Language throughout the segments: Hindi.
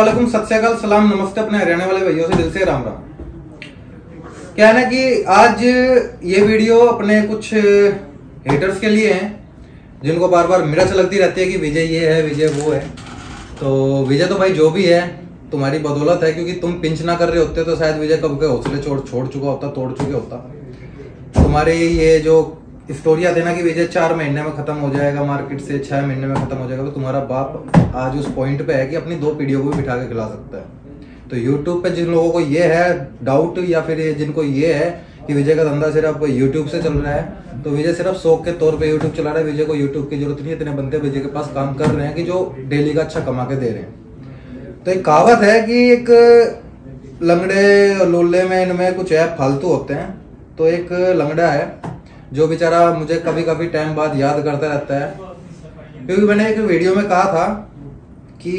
वालेकुम, सत श्री अकाल, सलाम, नमस्ते अपने हरियाणा वाले भैयों से दिल से राम राम। क्या है ना कि आज ये वीडियो अपने कुछ हेटर्स के लिए है जिनको बार बार मिर्च लगती रहती है कि विजय ये है, विजय वो है। तो विजय तो भाई जो भी है तुम्हारी बदौलत है, क्योंकि तुम पिंच ना कर रहे होते तो शायद विजय कब के हौसले छोड़ चुका होता, तोड़ चुके होता। तुम्हारी ये जो स्टोरिया थे ना कि विजय 4 महीने में खत्म हो जाएगा मार्केट से, 6 महीने में खत्म हो जाएगा, तो तुम्हारा बाप आज उस पॉइंट पे है कि अपनी 2 पीढ़ियों को भी बिठा के खिला सकता है। तो यूट्यूब पे जिन लोगों को ये है डाउट, या फिर जिनको ये है कि विजय का धंधा सिर्फ यूट्यूब से चल रहा है, तो विजय सिर्फ शौक के तौर पे यूट्यूब चला रहा है। विजय को यूट्यूब की जरूरत नहीं है, इतने बंदे विजय के पास काम कर रहे हैं कि जो डेली का अच्छा कमा के दे रहे हैं। तो एक कहावत है कि एक लंगड़े लोले में इनमें कुछ ऐप फालतू होते हैं। तो एक लंगड़ा है जो बेचारा मुझे कभी कभी टाइम बाद याद करता रहता है, क्योंकि मैंने एक वीडियो में कहा था कि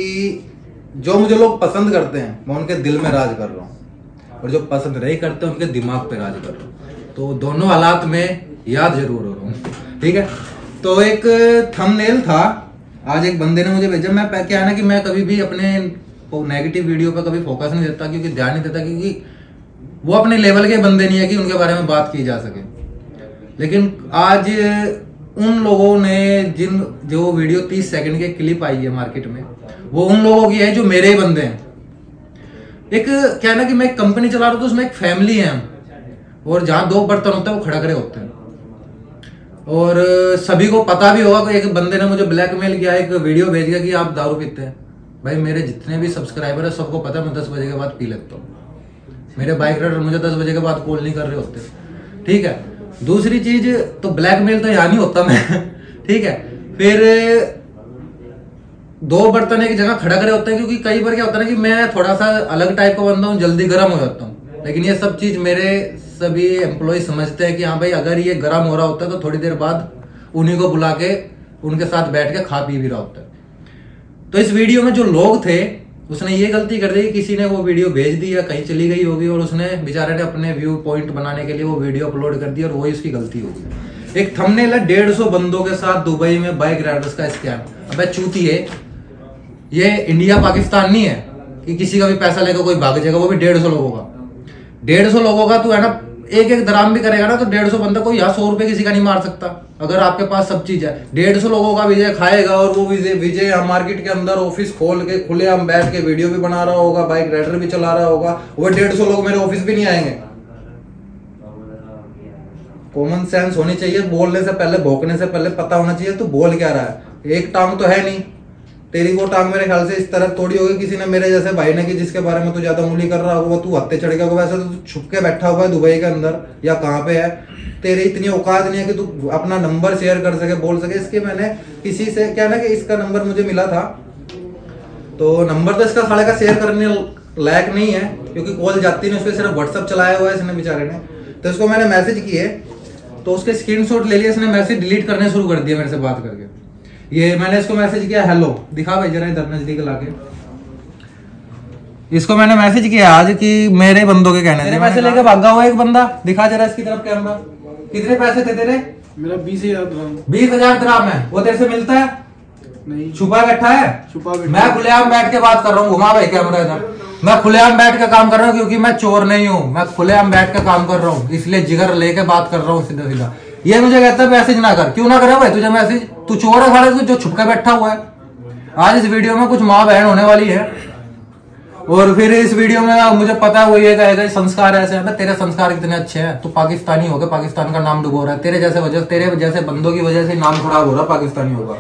जो मुझे लोग पसंद करते हैं मैं उनके दिल में राज कर रहा हूँ, और जो पसंद नहीं करते उनके दिमाग पे राज कर रहा हूँ। तो दोनों हालात में याद जरूर हो रहा हूँ, ठीक है। तो एक थंबनेल था, आज एक बंदे ने मुझे भेजा। मैं क्या है ना कि मैं कभी भी अपने नेगेटिव वीडियो पे कभी फोकस नहीं देता, क्योंकि ध्यान नहीं देता, क्योंकि वो अपने लेवल के बंदे नहीं है कि उनके बारे में बात की जा सके। लेकिन आज उन लोगों ने जो वीडियो 30 सेकंड के क्लिप आई है मार्केट में, वो उन लोगों की है जो मेरे ही बंदे हैं। एक क्या है ना कि मैं एक कंपनी चला रहा हूं, तो उसमें एक फैमिली है, और जहां 2 बर्तन होते हैं वो खड़करे होते हैं, और सभी को पता भी होगा। एक बंदे ने मुझे ब्लैकमेल किया, एक वीडियो भेज गया कि आप दारू पीते हैं। भाई मेरे जितने भी सब्सक्राइबर है सबको पता है मैं 10 बजे के बाद पी लेता हूँ। मेरे बाइक राइडर मुझे 10 बजे के बाद कॉल नहीं कर रहे होते, ठीक है। दूसरी चीज, तो ब्लैकमेल तो यहाँ नहीं होता मैं ठीक है। फिर 2 बर्तन एक जगह खड़ा करे होते हैं, क्योंकि कई बार क्या होता है ना कि मैं थोड़ा सा अलग टाइप का बंदा हूँ, जल्दी गर्म हो जाता हूँ। लेकिन ये सब चीज मेरे सभी एम्प्लॉय समझते हैं कि हाँ भाई अगर ये गर्म हो रहा होता है तो थोड़ी देर बाद उन्हीं को बुला के उनके साथ बैठ के खा पी भी रहा होता है। तो इस वीडियो में जो लोग थे, उसने ये गलती कर दी कि किसी ने वो वीडियो भेज दी या कहीं चली गई होगी, और उसने बेचारे ने अपने व्यू पॉइंट बनाने के लिए वो वीडियो अपलोड कर दी, और वही उसकी गलती होगी। एक थंबनेल है 150 बंदों के साथ दुबई में बाइक राइडर्स का स्कैम। अबे चूतिए, ये इंडिया पाकिस्तान नहीं है कि किसी का भी पैसा लेकर कोई भाग जाएगा, वो भी 150 लोगों का। 150 लोगों का, तो है ना, एक दराम भी करेगा ना तो 150 बंदा, कोई यहाँ 100 रुपए किसी का नहीं मार सकता अगर आपके पास सब चीज है। 150 लोगों का विजय खाएगा, और वो विजय मार्केट के अंदर ऑफिस खोल के खुले हम बैठ के वीडियो भी बना रहा होगा, बाइक राइडर भी चला रहा होगा। वो 150 लोग मेरे ऑफिस भी नहीं आएंगे। कॉमन सेंस होनी चाहिए, बोलने से पहले, भौंकने से पहले पता होना चाहिए तू बोल क्या रहा है। एक टांग तो है नहीं तेरी, वो टांग मेरे ख्याल से इस तरह थोड़ी होगी किसी ने मेरे जैसे भाई ने कि जिसके बारे में तू ज्यादा मूली कर रहा होगा, तू हत्ते चढ़ गया। वैसे तो छुप के बैठा हुआ है दुबई के अंदर या कहाँ पे है, तेरी इतनी औकात नहीं है कि तू अपना नंबर शेयर कर सके, बोल सके। इसके मैंने किसी से क्या ना कि इसका नंबर मुझे मिला था, तो नंबर तो इसका साले का शेयर करने लायक नहीं है, क्योंकि कॉल जाती नहीं, उसपे सिर्फ व्हाट्सअप चलाया हुआ है इसने बेचारे ने। तो इसको मैंने मैसेज किए, तो उसके स्क्रीनशॉट ले लिया इसने, मैसेज डिलीट करने शुरू कर दिया मेरे से बात करके। ये मैंने इसको मैसेज किया, हेलो, दिखा भाई जरा इधर नजदीक लाके। इसको मैंने मैसेज किया आज कि मेरे बंदों के कहने से पैसे लेके भागा हुआ एक बंदा, दिखा जरा इसकी तरफ कैमरा। कितने पैसे थे तेरे? मेरा 20,000 दराम। 20,000 दराम है, वो तेरे से मिलता है? नहीं। छुपा बैठा है? छुपा बैठा। मैं खुलेआम बैठ के बात कर रहा हूँ, घुमा भाई कैमरा इधर। मैं खुलेआम बैठ के काम कर रहा हूँ, क्योंकि मैं चोर नहीं हूँ, मैं खुलेआम बैठ के काम कर रहा हूँ, इसलिए जिगर लेके बात कर रहा हूँ सीधा सीधा। ये मुझे कहता है मैसेज ना कर। क्यों ना करे भाई तुझे मैसेज? तू चोर है साले, तू जो छुप के बैठा हुआ है। आज इस वीडियो में कुछ माँ बहन होने वाली है, और फिर इस वीडियो में मुझे पता है वो ये कहेगा संस्कार ऐसे है। तेरे संस्कार कितने अच्छे हैं, तू पाकिस्तानी होकर पाकिस्तान का नाम डुबो रहा है। तेरे जैसे बंदों की वजह से नाम खराब हो रहा है पाकिस्तानी होगा,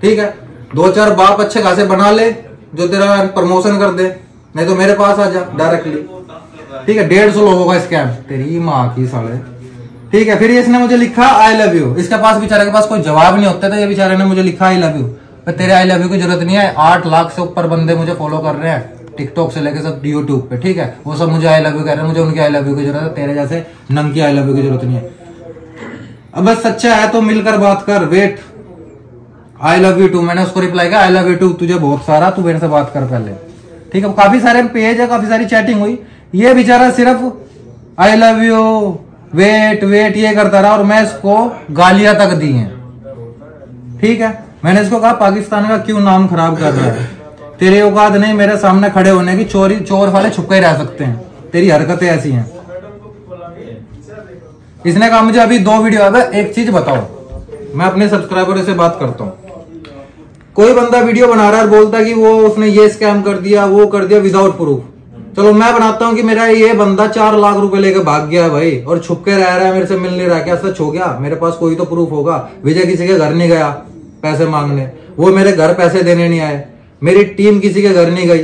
ठीक है। 2-4 बाप अच्छे खासे बना ले जो तेरा प्रमोशन कर दे, नहीं तो मेरे पास आ जा डायरेक्टली, ठीक है। 150 लोगों का स्कैम, तेरी माँ की साले, ठीक है। फिर इसने मुझे लिखा आई लव यू। इसके पास बेचारे के पास कोई जवाब नहीं होता था, ये बेचारे ने मुझे लिखा आई लव यू। तेरे आई लव यू की जरूरत नहीं है। 8 लाख से ऊपर बंदे मुझे फॉलो कर रहे हैं, टिकटॉक से लेके सब यूट्यूब पे, ठीक है। वो सब मुझे आई लव यू कह रहे हैं, मुझे उनकी आई लव यू की जरूरत है। तेरे जैसे नंग की आई लव यू की जरूरत नहीं है। अब बस सच्चा है तो मिलकर बात कर, wait I love you too. मैंने उसको रिप्लाई किया आई लव यू टू, तुझे बहुत सारा, तू मेरे से बात कर पहले, ठीक है। काफी सारे पेज है, काफी सारी चैटिंग हुई। ये बेचारा सिर्फ I love you, wait wait ये करता रहा, और मैं इसको गालियां तक दी हैं, ठीक है। मैंने इसको कहा पाकिस्तान का क्यों नाम खराब कर रहा है, तेरे औकात नहीं मेरे सामने खड़े होने की, चोर वाले छुपके रह सकते हैं, तेरी हरकतें ऐसी हैं। इसने कहा मुझे अभी 2 वीडियो आ, एक चीज बताओ, मैं अपने सब्सक्राइबर से बात करता हूँ। कोई बंदा वीडियो बना रहा है और बोलता है कि वो उसने ये स्कैम कर दिया, वो कर दिया विदाउट प्रूफ। चलो मैं बनाता हूँ कि मेरा ये बंदा 4 लाख रुपए लेके भाग गया है भाई, और छुप के रह रहा है, मेरे से मिल नहीं रहा, क्या सच हो गया? मेरे पास कोई तो प्रूफ होगा। विजय किसी के घर नहीं गया पैसे मांगने, वो मेरे घर पैसे देने नहीं आए, मेरी टीम किसी के घर नहीं गई,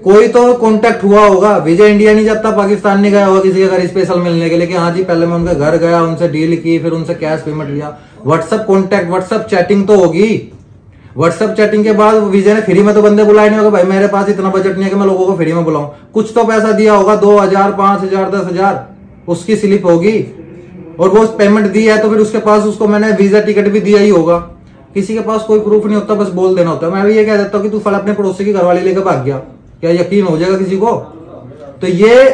कोई तो कॉन्टेक्ट हुआ होगा। विजय इंडिया नहीं जाता, पाकिस्तान नहीं गया होगा किसी के घर स्पेशल मिलने के लिए कि हाँ जी पहले मैं उनके घर गया, उनसे डील की, फिर उनसे कैश पेमेंट लिया। व्हाट्सएप कॉन्टेक्ट, व्हाट्सएप चैटिंग तो होगी। व्हाट्सएप चैटिंग के बाद विजय ने फ्री में तो बंदे बुलाए नहीं होगा, भाई मेरे पास इतना बजट नहीं है कि मैं लोगों को फ्री में बुलाऊं। कुछ तो पैसा दिया होगा, 2000, 5000, 10,000 उसकी स्लिप होगी, और वो पेमेंट दी है तो फिर उसके पास उसको मैंने वीजा टिकट भी दिया ही होगा। किसी के पास कोई प्रूफ नहीं होता, बस बोल देना होता है। मैं भी ये कह देता हूँ कि तू फल अपने पड़ोसी की घरवाली लेकर भाग गया, क्या यकीन हो जाएगा किसी को? तो ये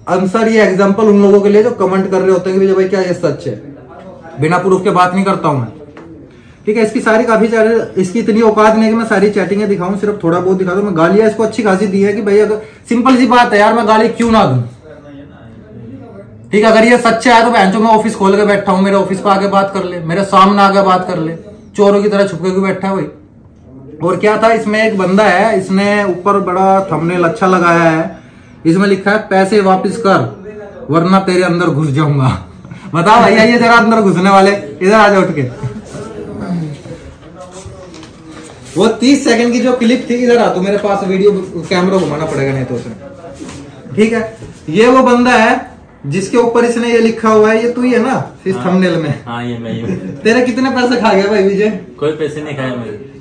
आंसर, ये एग्जाम्पल उन लोगों के लिए जो कमेंट कर रहे होते हैं कि भाई क्या ये सच है, बिना प्रूफ के बात नहीं करता हूं मैं, ठीक है। इसकी सारी काफी सारे, इसकी इतनी औकात नहीं है कि मैं सारी चैटिंगें दिखाऊं, सिर्फ थोड़ा बहुत दिखा दूं। मैं गालियां इसको अच्छी खासी दी है कि भाई अगर सिंपल सी बात है यार, मैं गाली क्यों ना दूं, ठीक है। अगर ये सच्चा है तो बहनचोद मैं ऑफिस खोल के बैठा हूं, मेरे ऑफिस पे आके बात कर ले, मेरे सामने आके बात कर ले, चोरों की तरह छुपके क्यों बैठा है भाई? और क्या था इसमें, एक बंदा है, इसने ऊपर बड़ा थंबनेल अच्छा लगाया है, इसमें लिखा है पैसे वापस कर वरना तेरे अंदर घुस जाऊंगा। बताओ भैया, ये जरा अंदर घुसने वाले इधर आ जाओ उठ के। वो 30 सेकंड की जो क्लिप थी, इधर आ, तो मेरे पास वीडियो कैमरा घुमाना पड़ेगा नहीं तो उसे, ठीक है। ये वो बंदा है जिसके ऊपर इसने ये लिखा हुआ है, ये तू ही है ना इस थंबनेल में? हाँ ये मैं ही हूँ। तेरे कितने पैसे खा गया भाई विजय? कोई पैसे नहीं खाए मेरे।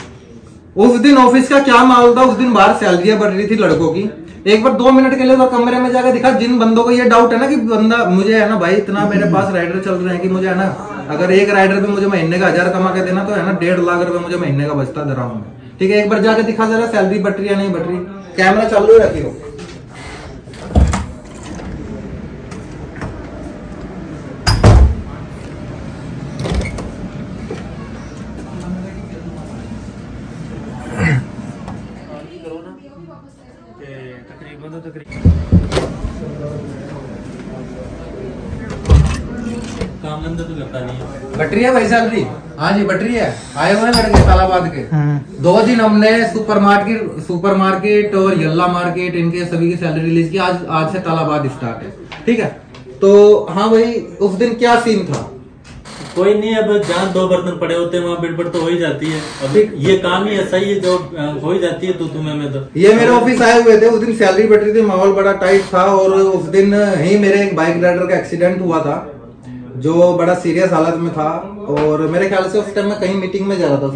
उस दिन ऑफिस का क्या माहौल था, उस दिन बाहर सैलरियां बढ़ रही थी लड़कों की। एक बार 2 मिनट के लिए तो कमरे में जाकर दिखा। जिन बंदों को ये डाउट है ना कि बंदा, मुझे है ना भाई इतना मेरे पास राइडर चल रहे हैं कि मुझे है ना, अगर एक राइडर पे मुझे महीने का 1000 कमा के देना तो है ना 1.5 लाख रुपए मुझे महीने का बचता दराम में, ठीक है। एक बार जाके दिखा जरा सैलरी बढ़ रही है नहीं बढ़ रही, कैमरा चालू ही रखी हो। काम धंधा तो करता नहीं है। बट रही है भाई सैलरी? हाँ जी बट रही है। आए हुए हैं लड़के तालाबाद के। 2 दिन हमने सुपरमार्केट और यल्ला मार्केट इनके सभी की सैलरी रिलीज की। आज से तालाबाद स्टार्ट है, ठीक है। तो हाँ भाई, उस दिन क्या सीन था? कोई नहीं, अब जहाँ 2 बर्तन पड़े होते हैं वहाँ बिड़बड़ तो हो ही जाती है। अब ये काम ही ऐसा ही है जो हो ही जाती है तो तुम्हें में तो। ये मेरे ऑफिस आए हुए थे, उस दिन सैलरी बढ़ रही थी, माहौल बड़ा टाइट था, और उस दिन ही मेरे एक बाइक राइडर का एक्सीडेंट हुआ था जो बड़ा सीरियस हालत में था, और मेरे ख्याल से उस टाइम मैं कहीं मीटिंग में जा रहा था,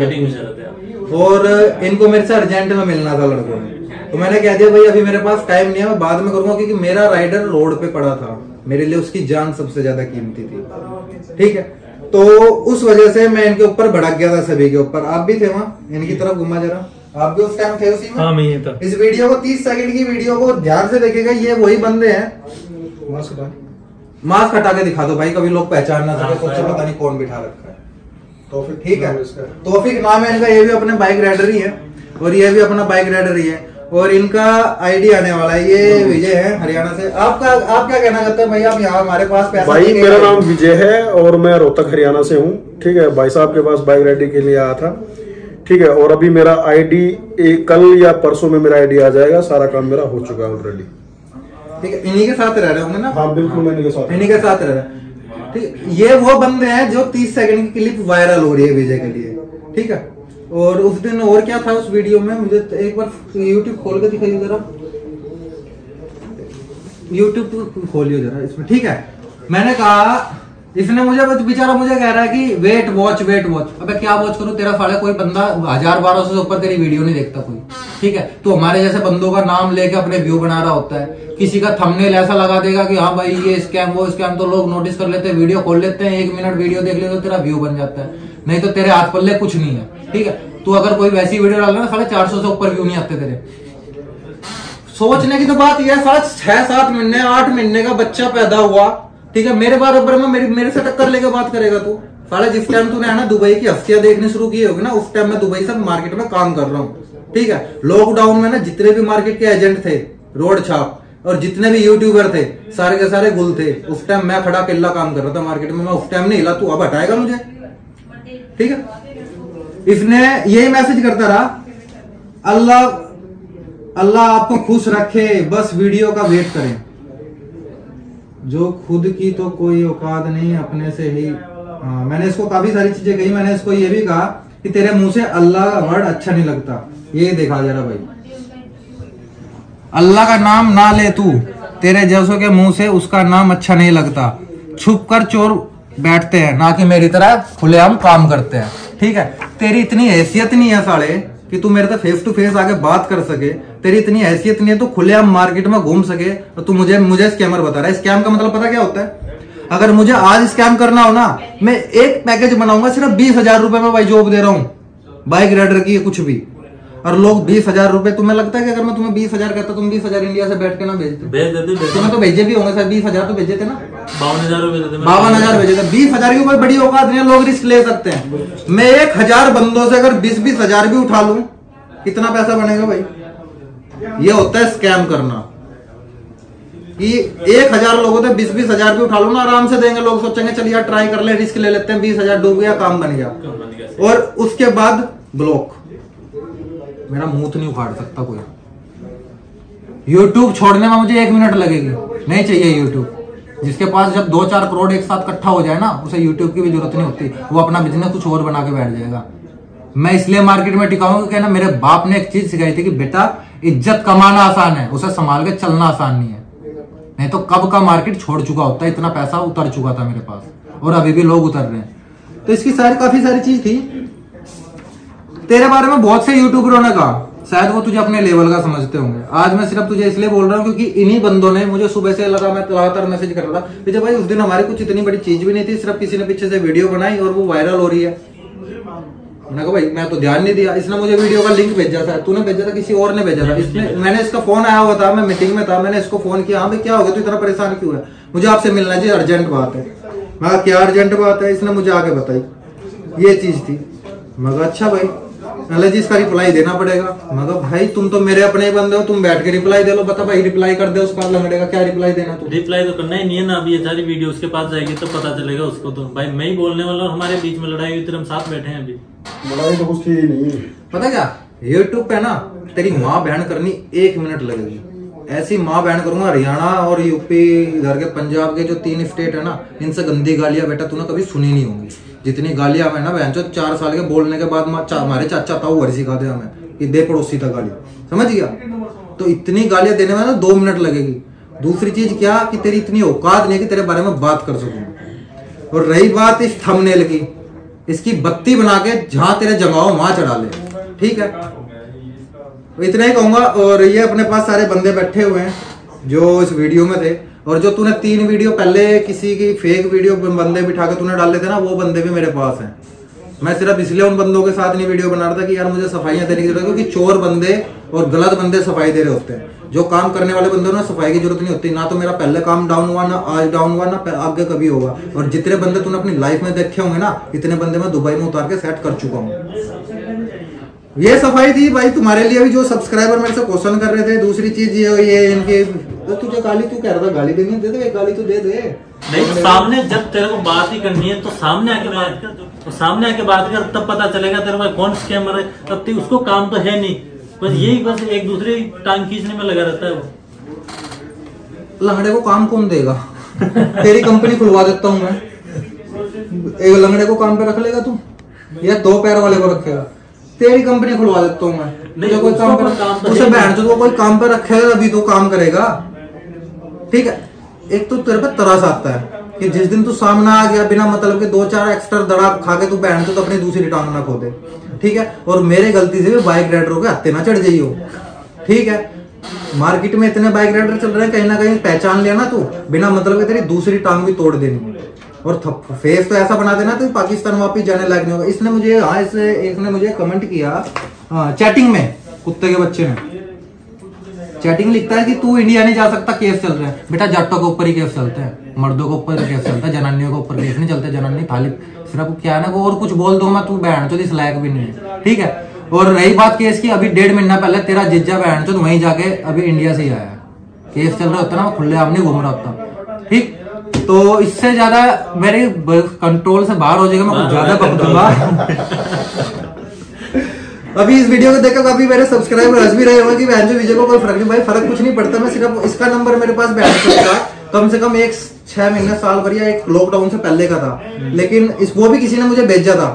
और इनको मेरे से अर्जेंट में मिलना था लड़कों ने। तो मैंने कह दिया भाई अभी मेरे पास टाइम नहीं है, मैं बाद में करूंगा, क्योंकि मेरा राइडर रोड पे पड़ा था, मेरे लिए उसकी जान सबसे ज्यादा कीमती थी, ठीक है। तो उस वजह से मैं इनके ऊपर भड़क गया था, सभी के ऊपर। आप भी थे वहाँ, इनकी तरफ घुमा जरा, आप भी उस टाइम थे उसी में? हाँ मैं ये था। इस वीडियो को 30 सेकंड की वीडियो को ध्यान से देखेगा, ये वही बंदे हैं। मास्क हटा के दिखा दो भाई, कभी लोग पहचान ना सके, सोचे पता नहीं कौन बिठा रखा है। तौफीक, ठीक है, तौफीक नाम है इनका। ये भी अपने बाइक राइडर ही है, और ये भी अपना बाइक राइडर ही है, और इनका आईडी आने वाला है। ये विजय है हरियाणा से। आप क्या कहना चाहते हैं भाई? आप यहाँ हमारे पास पैसा? भाई मेरा नाम विजय है और मैं रोहतक हरियाणा से हूँ, ठीक है। भाई साहब के पास बाइक राइडिंग के लिए आया था, ठीक है। और अभी मेरा आईडी कल या परसों में मेरा आईडी आ जाएगा, सारा काम मेरा हो चुका है ऑलरेडी, ठीक है। इन्हीं के साथ रह रहे होंगे ना? हाँ बिल्कुल, मैं इन्हीं के साथ रह रहे हैं, ठीक। ये वो बंदे हैं जो 30 सेकंड की क्लिप वायरल हो रही है विजय के लिए, ठीक है। और उस दिन और क्या था उस वीडियो में, मुझे एक बार YouTube खोल के दिखाइए जरा, YouTube खोलिए जरा इसमें, ठीक है। मैंने कहा, इसने मुझे बेचारा मुझे कह रहा है कि वेट वॉच। अबे क्या वॉच करूं, तेरा साढ़े कोई बंदा 1000-1200 से ऊपर तेरी वीडियो नहीं देखता कोई, ठीक है। तो हमारे जैसे बंदों का नाम लेके अपने व्यू बना रहा होता है। किसी का थंबनेल ऐसा लगा देगा कि हाँ भाई ये स्कैम वो स्कैम, तो लोग नोटिस कर लेते हैं, वीडियो खोल लेते हैं, 1 मिनट वीडियो देख ले तो तेरा व्यू बन जाता है, नहीं तो तेरे हाथ पल्ले कुछ नहीं है, ठीक है। तू अगर कोई वैसी वीडियो डाल रहा है 450 से ऊपर व्यू नहीं आते तेरे। सोचने की तो बात यह है, 6-7 महीने 8 महीने का बच्चा पैदा हुआ, ठीक है। मेरे बराबर में मेरे से टक्कर लेके बात करेगा तू? साला जिस टाइम तूने है ना दुबई की हस्तियां देखनी शुरू की होगी ना, उस टाइम मैं दुबई से मार्केट में काम कर रहा हूँ, ठीक है। लॉकडाउन में ना जितने भी मार्केट के एजेंट थे, रोड छाप, और जितने भी यूट्यूबर थे, सारे के सारे गुल थे। उस टाइम मैं खड़ा केल्ला काम कर रहा था मार्केट में, मैं उस टाइम नहीं हिला, तू अब हटाएगा मुझे? ठीक है। इसने यही मैसेज करता रहा, अल्लाह आपको खुश रखे, बस वीडियो का वेट करें। जो खुद की तो कोई औकात नहीं, अपने से ही। मैंने इसको काफी सारी चीजें कही। मैंने इसको ये भी कहा कि तेरे मुंह से अल्लाह का वर्ड अच्छा नहीं लगता। ये देखा जरा भाई, अल्लाह का नाम ना ले तू, तेरे जैसों के मुंह से उसका नाम अच्छा नहीं लगता। छुप कर चोर बैठते हैं, ना कि मेरी तरह खुलेआम काम करते हैं। ठीक है। तेरी इतनी हैसियत नहीं है साले कि तू मेरे से फेस टू फेस आके बात कर सके। तेरी इतनी हैसियत नहीं है तो खुलेआम मार्केट में घूम सके, और तू मुझे स्कैमर बता रहा है। स्कैम का मतलब पता क्या होता है? अगर मुझे आज स्कैम करना हो ना, मैं एक पैकेज बनाऊंगा सिर्फ 20,000 रुपए में भाई जॉब दे रहा हूँ, बाइक राइडर की कुछ भी, और लोग 20,000 रुपए। तुम्हें लगता है कि अगर मैं तुम्हें 20,000 कहता, तुम 20,000 इंडिया से बैठ के ना भेज देते? तुम्हें तो भेजे भी होंगे सर, 20,000 तो भेजे थे ना? 52,000 भेजे थे। 20,000 की कोई बड़ी औकात नहीं है, लोग रिस्क ले सकते हैं। मैं 1,000 बंदों से अगर 20,000 भी उठा लूं, कितना पैसा बनेगा भाई? ये होता है स्कैम करना, कि 1,000 लोगों से 20,000 भी उठा लो ना, आराम से देंगे। लोग सोचेंगे चल यार ट्राई कर ले, रिस्क ले लेते हैं, 20,000 डूब गया, काम बन गया। और उसके बाद ब्लॉक। मेरा मुंह तो नहीं उखाड़ सकता कोई। यूट्यूब छोड़ने में मुझे 1 मिनट लगेगी, नहीं चाहिए यूट्यूब। जिसके पास जब 2-4 करोड़ एक साथ इकट्ठा हो जाए ना, उसे यूट्यूब की भी जरूरत नहीं होती, वो अपना बिजनेस कुछ और बना के बैठ जाएगा। मैं इसलिए मार्केट में टिका हूं कि ना, मेरे बाप ने एक चीज सिखाई थी कि बेटा इज्जत कमाना आसान है, उसे संभाल के चलना आसान नहीं है। नहीं तो कब का मार्केट छोड़ चुका होता है, इतना पैसा उतर चुका था मेरे पास, और अभी भी लोग उतर रहे हैं। तो इसकी काफी सारी चीज थी। तेरे बारे में बहुत से यूट्यूबरों ने कहा, शायद वो तुझे अपने लेवल का समझते होंगे। आज मैं सिर्फ तुझे इसलिए बोल रहा हूँ क्योंकि इन्हीं बंदों ने मुझे सुबह से लगा, मैं लगातार मैसेज कर रहा था विजय भाई, उस दिन हमारी कुछ इतनी बड़ी चीज भी नहीं थी, सिर्फ किसी ने पीछे से वीडियो बनाई और वो वायरल हो रही है। मैंने कहा भाई मैं तो ध्यान नहीं दिया। इसने मुझे वीडियो का लिंक भेजा था, तूने भेजा था, किसी और ने भेजा था। मैंने इसका फोन आया हुआ था, मैं मीटिंग में था, मैंने इसको फोन किया, हाँ भाई क्या हो गया, तू इतना परेशान क्यों है? मुझे आपसे मिलना चाहिए, अर्जेंट बात है। मैं क्या अर्जेंट बात है? इसने मुझे आके बताई, ये चीज थी। मगर अच्छा भाई, जी इसका रिप्लाई देना पड़ेगा। मगर भाई तुम तो मेरे अपने ही बंदे हो, तुम बैठ के रिप्लाई दे लो। बता भाई रिप्लाई कर दे, उसका लंगड़े का क्या रिप्लाई देना? तो रिप्लाई तो करना ही नहीं है ना। अभी ये सारी वीडियो उसके पास जाएगी तो पता चलेगा उसको। तो भाई मैं ही बोलने वाला हूँ, हमारे बीच में लड़ाई हुई, हम साथ बैठे हैं। अभी लड़ाई तो कुछ थी नहीं। पता क्या, यूट्यूब पे ना तेरी माँ बहन करनी 1 मिनट लगेगी। ऐसी माँ बहन करूंगा, हरियाणा और यूपी, इधर के पंजाब के जो 3 स्टेट है ना, इनसे गंदी गालियां बेटा तूने कभी सुनी नहीं होंगी। जितनी गालियां हमें ना बहन 4 साल के बोलने के बाद हमारे चाचा ताऊ घर सिखा दे हमें कि दे पड़ोसी तक गाली, समझ गया? तो इतनी गालियां देने में ना 2 मिनट लगेगी। दूसरी चीज क्या कि तेरी इतनी औकात नहीं है कि तेरे बारे में बात कर सकूं। और रही बात इस थंबनेल की, इसकी बत्ती बना के जहां तेरे जमाओ वहां चढ़ा ले, ठीक है? इतना ही कहूंगा। और ये अपने पास सारे बंदे बैठे हुए हैं जो इस वीडियो में थे, और जो तूने 3 वीडियो पहले किसी की फेक वीडियो बंदे बिठा के तूने डाले थे ना, वो बंदे भी मेरे पास हैं। मैं सिर्फ इसलिए उन बंदों के साथ नहीं वीडियो बना रहा था कि यार मुझे सफाइयां देने की जरूरत है, क्योंकि चोर बंदे और गलत बंदे सफाई दे रहे होते हैं। जो काम करने वाले बंदों ने सफाई की जरूरत नहीं होती। ना तो मेरा पहले काम डाउन हुआ, ना आज डाउन हुआ, ना आगे कभी होगा। और जितने बंदे तूने अपनी लाइफ में देखे होंगे ना, इतने बंदे मैं दुबई में उतार के सेट कर चुका हूँ। ये सफाई थी भाई तुम्हारे लिए भी, जो सब्सक्राइबर मेरे से क्वेश्चन कर रहे थे। दूसरी चीज ये इनके, तो तुझे गाली, तू कह रहा था गाली देनी, दे दे गाली, तो दे दे। नहीं, सामने जब तेरे को बात ही करनी है तो सामने आके बात कर, तो सामने आके बात कर, तब पता चलेगा तेरे पास कौन स्कैमर है। तब तक उसको काम तो है नहीं, बस यही बस एक दूसरे टांग खींचने में लगा रहता है वो। लंगड़े को काम कौन देगा? तेरी कंपनी खुलवा देता हूँ मैं, एक लंगड़े को काम पे रख लेगा तू, या 2 पैर वाले को रखेगा? तेरी कंपनी खुलवा देता हूँ मैं। नहीं, कोई काम पर उसे बहन चोद को कोई काम पर रखेगा तभी तो काम करेगा, ठीक है? एक तो तेरे पे तरस आता है कि जिस दिन तू सामने आ गया बिना मतलब के 2-4 एक्स्ट्रा दड़ा खा के तू बहन चोद अपनी दूसरी टांग ना खो दे, ठीक है? और मेरे गलती से भी बाइक राइडरों के हत्थे ना चढ़ जाइयो, ठीक है? मार्केट में इतने बाइक राइडर चल रहे हैं, कहीं ना कहीं पहचान लिया ना तू, बिना मतलब के तेरी दूसरी टांग भी तोड़ देनी। और फेस तो ऐसा बना देना तो पाकिस्तान वापिस जाने लायक नहीं होगा। इसने मुझे एक ने मुझे कमेंट किया चैटिंग में, कुत्ते के बच्चे ने चैटिंग लिखता है कि तू इंडिया नहीं जा सकता, केस चल रहा है। बेटा जाटों के ऊपर ही केस चलते हैं, मर्दों के ऊपर केस चलता है, जनानियों के ऊपर केस नहीं चलते। जनानी थाली सिर्फ क्या है ना, वो और कुछ बोल दो मैं, तू बहन तो इस लायक भी नहीं है, ठीक है? और रही बात केस की, अभी 1.5 महीना पहले तेरा जीजा बहन चो वहीं जाके अभी इंडिया से ही आया। केस चल रहा होता ना, खुले आम नहीं घूम रहा होता। ठीक, तो इससे ज्यादा मेरे कंट्रोल से बाहर हो जाएगा, मैं कुछ ज्यादा बक दूंगा। अभी इस वीडियो को देखकर काफी मेरे सब्सक्राइबर हंस भी रहे होंगे कि बहन जो विजय को कोई फर्क नहीं। भाई फर्क कुछ नहीं पड़ता, मैं सिर्फ इसका नंबर मेरे पास बहन का कम से कम 6 महीने साल भर या एक लॉकडाउन से पहले का था, लेकिन वो भी किसी ने मुझे भेजा था।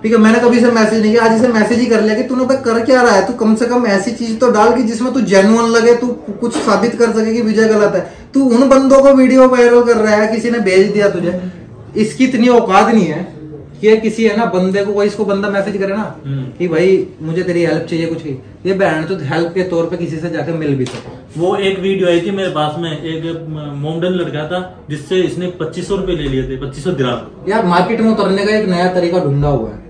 ठीक है, मैंने कभी इसे मैसेज नहीं किया, आज इसे मैसेज ही कर लिया कि तूने भाई कर क्या रहा है, तू कम से कम ऐसी चीज तो डाल कि जिसमें तू जेन्युइन लगे, तू कुछ साबित कर सके कि विजय गलत है। तू उन बंदों को वीडियो वायरल कर रहा है, किसी ने भेज दिया तुझे, इसकी इतनी औकात नहीं है कि किसी है ना बंदे को, कोई इसको बंदा मैसेज करे ना कि भाई मुझे तेरी हेल्प चाहिए कुछ की, ये बहन तो हेल्प के तौर पे किसी से जाकर मिल भी सके। वो एक वीडियो आई थी मेरे पास में, एक मोमडन लड़का था जिससे इसने 2500 रुपए ले लिए थे, 2500 दिरहम। यार मार्केट में उतरने का एक नया तरीका ढूंढा हुआ है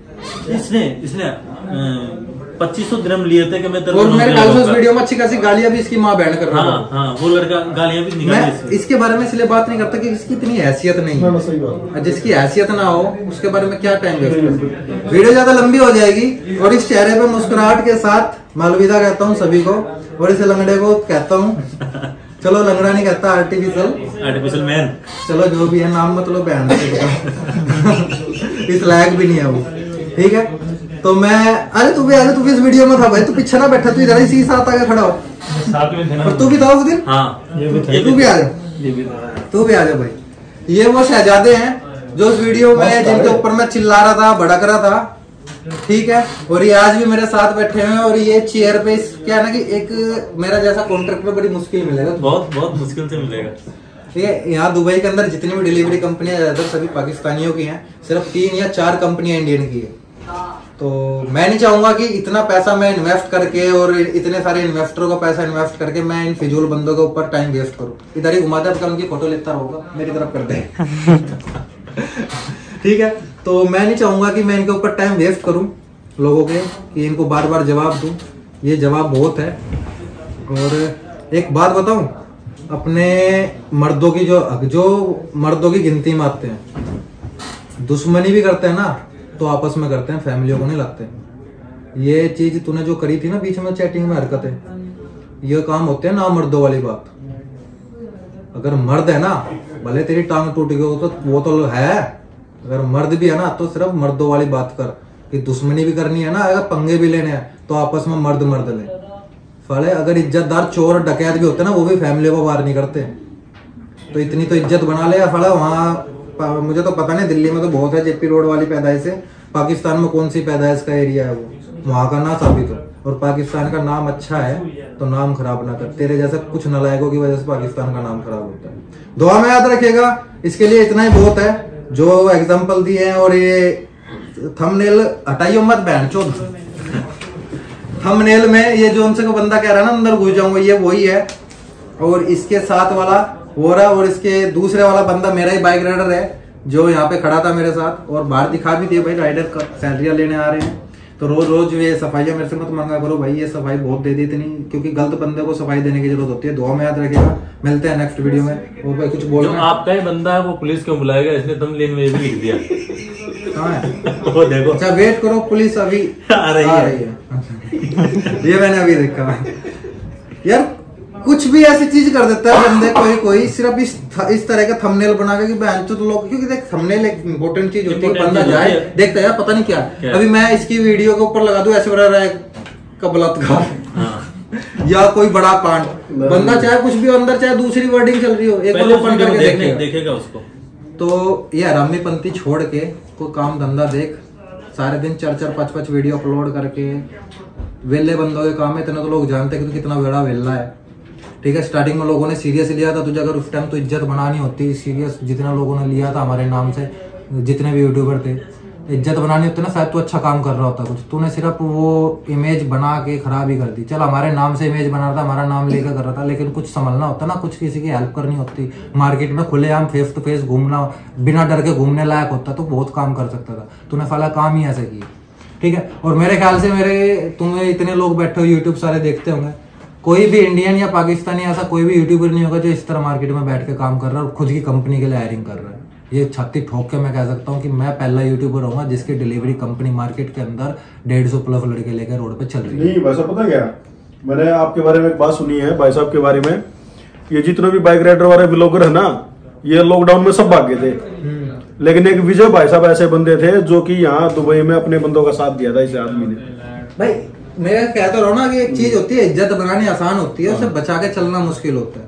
इसने 2500 दिरहम लिए थे कि मैं और मेरे ख्याल से उस वीडियो में अच्छी खासी गालियां भी इसकी माँ बहन कर रहा है। हाँ, वो लड़का गालियां भी निकाली। मैं इसके बारे में इसलिए बात नहीं करता कि इसकी इतनी हैसियत नहीं है, जिसकी हैसियत ना हो उसके बारे में क्या टाइम वेस्ट करना। वीडियो ज्यादा लंबी हो जाएगी और इस चेहरे पे मुस्कुराहट के साथ मैं अलविदा कहता हूँ सभी को, और इस लंगड़े को कहता हूँ, चलो लंगड़ा नहीं कहता, आर्टिफिशियल मैन, चलो जो भी है नाम मतलब बहन इस लायक भी नहीं है वो। ठीक है, तो मैं, अरे तू भी इस वीडियो में था भाई, तू पीछे ना बैठा, तू इधर इसी साथ आके खड़ा हो, साथ में थे ना, और तू भी था उस दिन। हाँ, तू भी आ जा, तू भी आ जा भाई। ये वो शहजादे हैं जो उस वीडियो में जिनके ऊपर मैं चिल्ला रहा था, भड़क रहा था। ठीक है, और ये आज भी मेरे साथ बैठे हैं, और ये चेयर पे क्या है ना कि एक मेरा जैसा कॉन्ट्रैक्ट पे बड़ी मुश्किल मिलेगा, बहुत मुश्किल से मिलेगा। ठीक है, यहाँ दुबई के अंदर जितनी भी डिलीवरी कंपनियां ज्यादातर सभी पाकिस्तानियों की हैं, सिर्फ 3 या 4 कंपनियां इंडियन की है। तो मैं नहीं चाहूंगा कि इतना पैसा मैं इन्वेस्ट करके और इतने सारे इन्वेस्टरों का पैसा इन्वेस्ट करके मैं इन फिजूल बंदों के ऊपर टाइम वेस्ट करूं। इधर ही घुमाता है, उनकी फोटो लेता रहूंगा, मेरी तरफ कर दे। ठीक है, तो मैं नहीं चाहूंगा कि मैं इनके ऊपर टाइम वेस्ट करूं लोगों के, कि इनको बार बार जवाब दूं, ये जवाब बहुत है। और एक बात बताऊं, अपने मर्दों की जो मर्दों की गिनती में आते हैं, दुश्मनी भी करते हैं ना तो आपस में करते हैं, फैमिलियों को नहीं लाते। ये चीज तूने जो करी थी ना बीच में चैटिंग में हरकतें, ये काम होते हैं ना मर्दों वाली बात। अगर मर्द है ना, भले तेरी टांग टूट गई तो वो तो है, अगर मर्द भी है ना तो सिर्फ मर्दों वाली बात कर, कि दुश्मनी भी करनी है ना, अगर पंगे भी लेने हैं तो आपस में मर्द ले। साले अगर इज्जतदार चोर डकैत भी होते ना, वो भी फैमिली को वार नहीं करते। तो इतनी तो इज्जत बना ले साला। वहाँ मुझे तो पता नहीं, दिल्ली में तो बहुत है जेपी रोड वाली पैदाइश है, पाकिस्तान में कौन सी पैदाइश का एरिया है वो, वहां का ना साबित हो। और पाकिस्तान का नाम अच्छा है तो नाम खराब ना कर, तेरे जैसे कुछ नालायकों की वजह से पाकिस्तान का नाम खराब होता है। दुआ में याद रखिएगा, इसके लिए इतना ही बहुत है जो एग्जाम्पल दिए हैं। और ये थंबनेल हटाइयो मत बहन चोद, थंबनेल में ये जो उनसे को बंदा कह रहा है ना अंदर घुस जाऊंगा, ये वही है। और इसके साथ वाला वो रहा, और इसके दूसरे वाला बंदा मेरा ही बाइक राइडर है जो यहाँ पे खड़ा था मेरे साथ, और बाहर दिखा भी दिया भाई राइडर का सैलरियां लेने आ रहे हैं। तो रोज ये सफाइयां मेरे से मत मांगा करो भाई, ये सफाई बहुत दे दी इतनी, क्योंकि गलत बंदे को सफाई देने की जरूरत होती है। दुआ में याद रखिएगा, मिलते हैं नेक्स्ट वीडियो में। और भाई कुछ बोल, आपका ही बंदा है वो पुलिस क्यों बुलाएगा, इसने थंबनेल में भी लिख दिया। कहाँ है वो देखो, अच्छा वेट करो, पुलिस अभी आ रही है। ये मैंने अभी देखा यार, कुछ भी ऐसी चीज कर देता है बंदे कोई सिर्फ इस तरह का थंबनेल बना के कि बहन तो लोग, क्योंकि देख थंबनेल एक इंपॉर्टेंट चीज होती है, बंदा जाए देखता है यार पता नहीं क्या। अभी मैं इसकी वीडियो के ऊपर लगा दूं ऐसे बड़ा रहा है का बलात्कार या कोई बड़ा कांड, बंदा चाहे कुछ भी हो अंदर, चाहे दूसरी वर्डिंग चल रही हो, एक बार ओपन करके देखेगा उसको। तो ये हरामीपंथी छोड़ के कोई काम धंधा देख, सारे दिन 4-4, 5-5 वीडियो अपलोड करके वेले बंदों के काम है, इतना तो लोग जानते हैं कि तू कितना बड़ा वेला है। ठीक है, स्टार्टिंग में लोगों ने सीरियस लिया था तुझे, अगर उस टाइम तो इज्जत बनानी होती, सीरियस जितना लोगों ने लिया था हमारे नाम से, जितने भी यूट्यूबर थे, इज्जत बनानी होती ना, शायद तू अच्छा काम कर रहा होता कुछ। तूने सिर्फ वो इमेज बना के खराब ही कर दी। चल हमारे नाम से इमेज बना रहा था, हमारा नाम लेकर कर रहा था, लेकिन कुछ संभलना होता ना, कुछ किसी की हेल्प करनी होती, मार्केट में खुलेआम फेस टू फेस घूमना, बिना डर के घूमने लायक होता तो बहुत काम कर सकता था। तूने साला काम ही ऐसे किया। ठीक है, और मेरे ख्याल से तुम्हें इतने लोग बैठे हो, यूट्यूब सारे देखते होंगे, कोई भी इंडियन या पाकिस्तानी ऐसा कोई भी यूट्यूबर नहीं होगा जो इस तरह मार्केट में बैठ के काम कर रहा है और खुद की कंपनी के लिए हायरिंग कर रहा है। ये छाती ठोक के मैं कह सकता हूँ कि मैं पहला यूट्यूबर होऊंगा जिसकी डिलीवरी कंपनी मार्केट के अंदर 150 प्लस लड़के लेकर रोड पे चल रही है। नहीं वैसा पता क्या, मैंने आपके बारे में एक बात सुनी है भाई साहब के बारे में, ये जितने भी बाइक राइडर वाले ब्लॉगर है ना, ये लॉकडाउन में सब भाग गए थे, लेकिन एक विजय भाई साहब ऐसे बंदे थे जो कि यहाँ दुबई में अपने बंदों का साथ दिया था इस आदमी ने। भाई मैं कहता रहा ना कि एक चीज होती है इज्जत बनानी आसान होती है, उसे बचा के चलना मुश्किल होता है,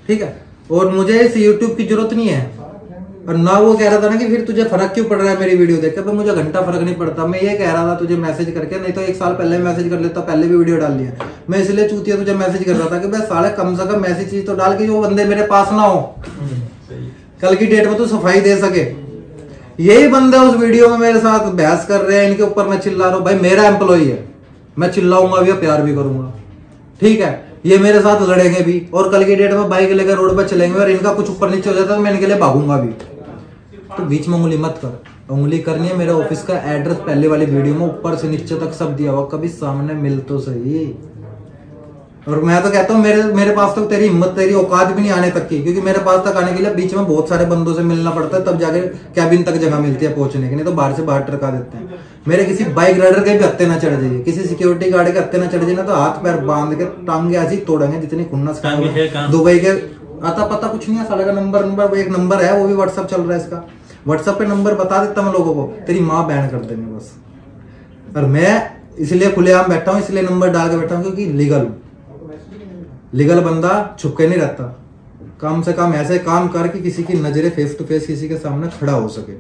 ठीक है। और मुझे इस यूट्यूब की जरूरत नहीं है, और ना वो कह रहा था ना कि फिर तुझे फर्क क्यों पड़ रहा है मेरी वीडियो देख के, मुझे घंटा फर्क नहीं पड़ता। मैं ये कह रहा था तुझे मैसेज करके, नहीं तो 1 साल पहले मैसेज कर लेता, पहले भी वीडियो डाल लिया। मैं इसलिए चूतिया तुझे मैसेज कर रहा था कि भाई साले कम से कम ऐसी चीज तो डाल के जो बंदे मेरे पास ना हो, कल की डेट में तू सफाई दे सके। यही बंदे उस वीडियो में मेरे साथ बहस कर रहे हैं, इनके ऊपर मैं चिल्ला रहा हूँ। भाई मेरा एम्प्लॉई है, मैं चिल्लाऊंगा भी और प्यार भी करूंगा, ठीक है। ये मेरे साथ लड़ेंगे भी, और कल की डेट में बाइक लेकर रोड पर चलेंगे और इनका कुछ ऊपर नीचे हो जाता है तो मैं इनके लिए भागूंगा भी। तो बीच में उंगली मत कर, उंगली करनी है। मेरे ऑफिस का एड्रेस पहले वाली वीडियो में ऊपर से नीचे तक सब दिया हुआ, कभी सामने मिल तो सही। और मैं तो कहता हूँ मेरे पास तक तेरी हिम्मत, तेरी औकात भी नहीं आने तक की, क्योंकि मेरे पास तक आने के लिए बीच में बहुत सारे बंदों से मिलना पड़ता है, तब जाके कैबिन तक जगह मिलती है पहुंचने की, नहीं तो बाहर से बाहर टरका देते हैं। मेरे किसी बाइक राइडर के भी हत्ते ना चढ़ जाइए, किसी सिक्योरिटी गार्ड के हत्ते ना चढ़ जाइए ना, तो हाथ पैर बांध के टांगे ऐसी तोड़ेंगे जितनी खुन्नस। दुबई के आता पता कुछ नहीं है साले का। नंबर एक नंबर है, वो भी व्हाट्सएप चल रहा है इसका। व्हाट्सएप पे नंबर बता देता मैं लोगों को, तेरी माँ बैन कर देंगे बस। और मैं इसलिए खुलेआम बैठा हूँ, इसलिए नंबर डाल के बैठा हूँ क्योंकि लीगल बंदा छुप के नहीं रहता। कम से कम ऐसे काम कर कि किसी की नजरें फेस टू फेस किसी के सामने खड़ा हो सके,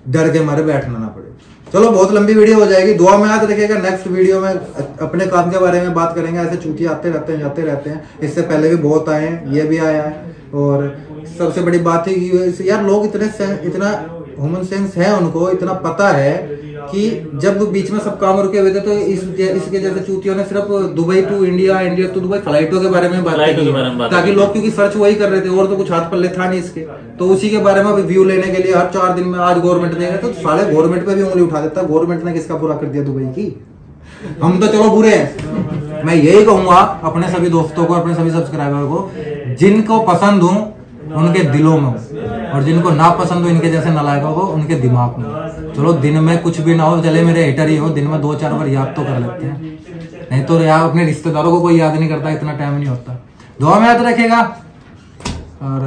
डर के मारे बैठना ना पड़े। चलो बहुत लंबी वीडियो हो जाएगी, दुआ में याद रखिएगा। नेक्स्ट वीडियो में अपने काम के बारे में बात करेंगे। ऐसे चूतिया आते रहते हैं जाते रहते हैं, इससे पहले भी बहुत आए हैं, ये भी आया है। और सबसे बड़ी बात है कि यार लोग इतना ह्यूमन सेंस है, उनको इतना पता है कि जब बीच में सब काम रुके हुए थे तो इसके जैसे चूतियों ने सिर्फ Dubai to India, India to Dubai फ्लाइटों के बारे में बात की, ताकि लोग, क्योंकि सर्च वही कर रहे थे और तो कुछ हाथ पल्ले था नहीं इसके, तो उसी के बारे में व्यू लेने के लिए हर 4 दिन में आज गवर्नमेंट देगा तो साले गवर्नमेंट पे भी उंगली उठा देता। गवर्नमेंट ने किसका बुरा कर दिया दुबई की? हम तो चलो बुरे हैं। मैं यही कहूंगा अपने सभी दोस्तों को, अपने सभी सब्सक्राइबर को, जिनको पसंद हूं उनके दिलों में हो, और जिनको ना पसंद हो इनके जैसे नालायकों को उनके दिमाग में। चलो दिन में कुछ भी ना हो, चले मेरे हेटर ही हो, दिन में 2-4 बार याद तो कर लेते हैं, नहीं तो यार अपने रिश्तेदारों को कोई याद नहीं करता, इतना टाइम नहीं होता। दुआ में याद रखेगा। और